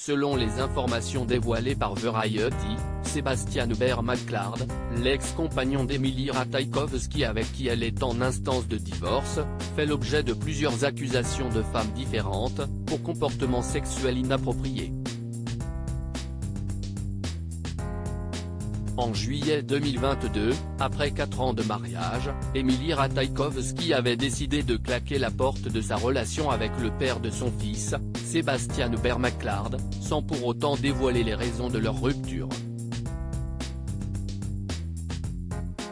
Selon les informations dévoilées par Variety, Sebastian Hubert McClard, l'ex-compagnon d'Emily Ratajkowski avec qui elle est en instance de divorce, fait l'objet de plusieurs accusations de femmes différentes, pour comportement sexuel inapproprié. En juillet 2022, après 4 ans de mariage, Emily Ratajkowski avait décidé de claquer la porte de sa relation avec le père de son fils, Sebastian Hubert McClard, sans pour autant dévoiler les raisons de leur rupture.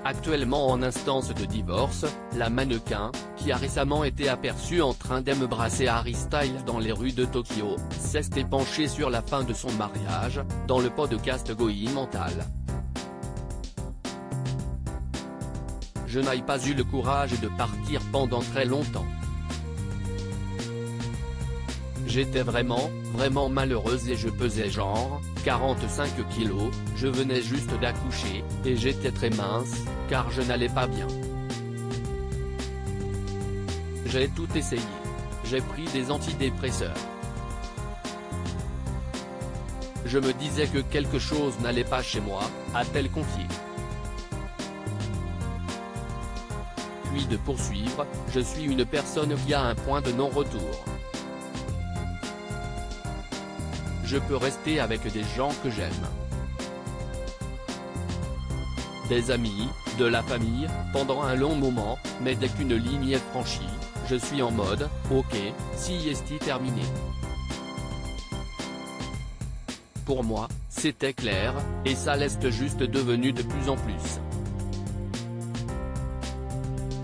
Actuellement en instance de divorce, la mannequin, qui a récemment été aperçue en train d'embrasser Harry Styles dans les rues de Tokyo, s'est penchée sur la fin de son mariage, dans le podcast Going Mental. Je n'ai pas eu le courage de partir pendant très longtemps. J'étais vraiment malheureuse et je pesais genre 45 kilos, je venais juste d'accoucher, et j'étais très mince, car je n'allais pas bien. J'ai tout essayé. J'ai pris des antidépresseurs. Je me disais que quelque chose n'allait pas chez moi, a-t-elle confié. Puis de poursuivre, je suis une personne qui a un point de non-retour. Je peux rester avec des gens que j'aime. Des amis, de la famille, pendant un long moment, mais dès qu'une ligne est franchie, je suis en mode, ok, si est terminé. Pour moi, c'était clair, et ça l'est juste devenu de plus en plus.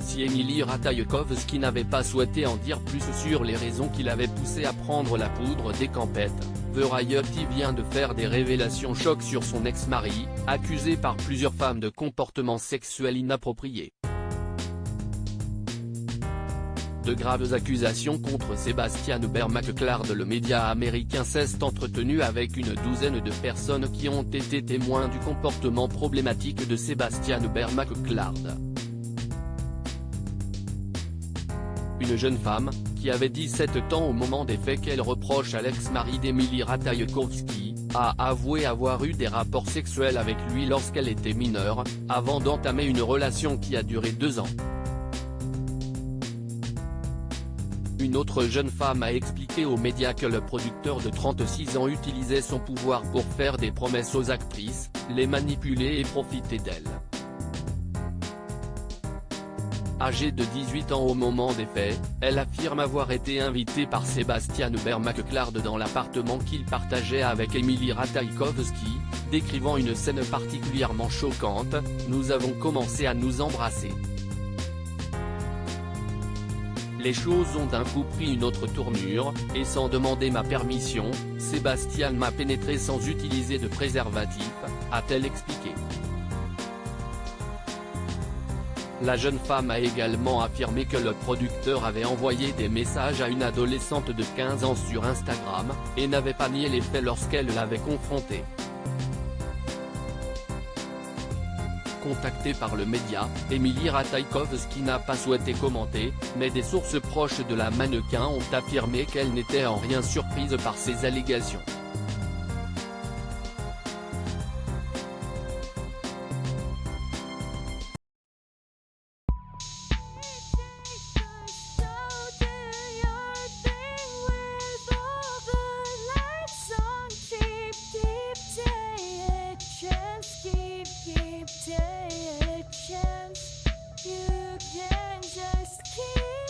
Si Emily Ratajkowski n'avait pas souhaité en dire plus sur les raisons qui l'avaient poussé à prendre la poudre des campettes, Variety vient de faire des révélations choc sur son ex-mari, accusé par plusieurs femmes de comportements sexuels inappropriés. De graves accusations contre Sebastian Hubert McClard. Le média américain s'est entretenu avec une douzaine de personnes qui ont été témoins du comportement problématique de Sebastian Hubert McClard. Une jeune femme, qui avait 17 ans au moment des faits qu'elle reproche à l'ex-mari d'Emily Ratajkowski, a avoué avoir eu des rapports sexuels avec lui lorsqu'elle était mineure, avant d'entamer une relation qui a duré 2 ans. Une autre jeune femme a expliqué aux médias que le producteur de 36 ans utilisait son pouvoir pour faire des promesses aux actrices, les manipuler et profiter d'elles. Âgée de 18 ans au moment des faits, elle affirme avoir été invitée par Sebastian Hubert McClard dans l'appartement qu'il partageait avec Emily Ratajkowski, décrivant une scène particulièrement choquante. Nous avons commencé à nous embrasser. Les choses ont d'un coup pris une autre tournure, et sans demander ma permission, Sebastian m'a pénétré sans utiliser de préservatif, a-t-elle expliqué. La jeune femme a également affirmé que le producteur avait envoyé des messages à une adolescente de 15 ans sur Instagram, et n'avait pas nié les faits lorsqu'elle l'avait confrontée. Contactée par le média, Emily Ratajkowski n'a pas souhaité commenter, mais des sources proches de la mannequin ont affirmé qu'elle n'était en rien surprise par ces allégations. You can just keep